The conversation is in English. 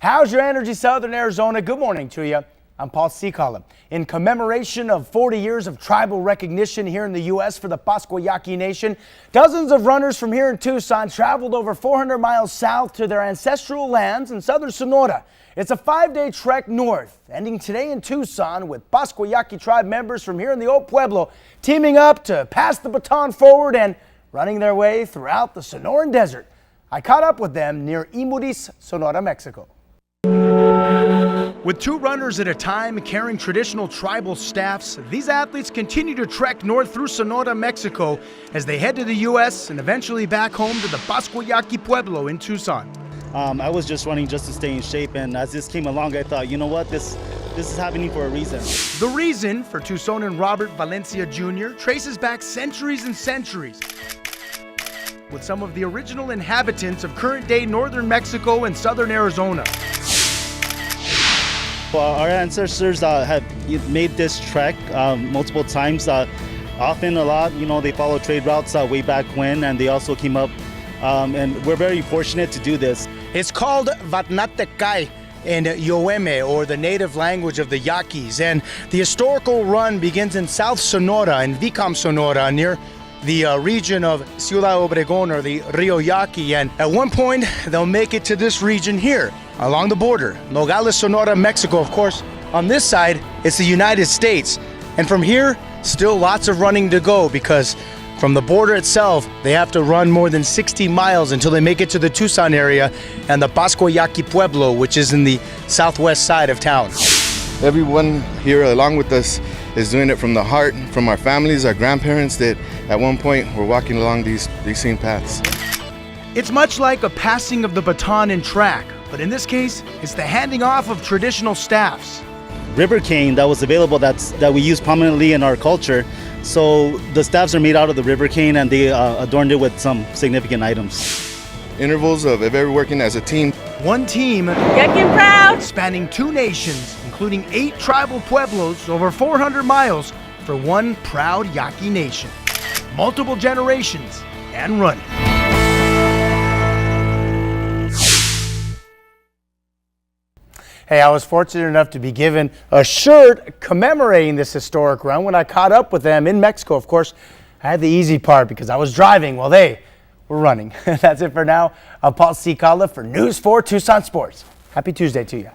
How's your energy, Southern Arizona? Good morning to you. I'm Pascua. In commemoration of 40 years of tribal recognition here in the U.S. for the Pascua Yaqui Nation, dozens of runners from here in Tucson traveled over 400 miles south to their ancestral lands in southern Sonora. It's a 5-day trek north, ending today in Tucson with Pascua Yaqui Tribe members from here in the Old Pueblo teaming up to pass the baton forward and running their way throughout the Sonoran Desert. I caught up with them near Imuris, Sonora, Mexico. With 2 runners at a time carrying traditional tribal staffs, these athletes continue to trek north through Sonora, Mexico as they head to the U.S. and eventually back home to the Pascua Yaqui Pueblo in Tucson. I was just running just to stay in shape, and as this came along, I thought, you know what, this is happening for a reason. The reason for Tucsonan Robert Valencia Jr. traces back centuries and centuries, with some of the original inhabitants of current-day northern Mexico and southern Arizona. Well, our ancestors have made this trek multiple times. Often a lot, they follow trade routes way back when, and they also came up, and we're very fortunate to do this. It's called Vatnatekai in Yoeme, or the native language of the Yaquis, and the historical run begins in South Sonora, in Vicam, Sonora, near the region of Ciudad Obregón, or the Rio Yaqui, and at one point they'll make it to this region here along the border, Nogales, Sonora, Mexico. Of course, on this side it's the United States, and from here still lots of running to go, because from the border itself they have to run more than 60 miles until they make it to the Tucson area and the Pascua Yaqui Pueblo, which is in the southwest side of town. Everyone here along with us is doing it from the heart, from our families, our grandparents that at one point were walking along these same paths. It's much like a passing of the baton in track, but in this case, it's the handing off of traditional staffs. River cane that was available that we use prominently in our culture. So the staffs are made out of the river cane, and they adorned it with some significant items. Intervals of every working as a team. One team, Yaqui proud, spanning 2 nations, including 8 tribal pueblos over 400 miles for one proud Yaqui nation. Multiple generations and running. Hey, I was fortunate enough to be given a shirt commemorating this historic run when I caught up with them in Mexico. Of course, I had the easy part because I was driving while they were running. That's it for now. I'm Pascua for News 4 Tucson Sports. Happy Tuesday to you.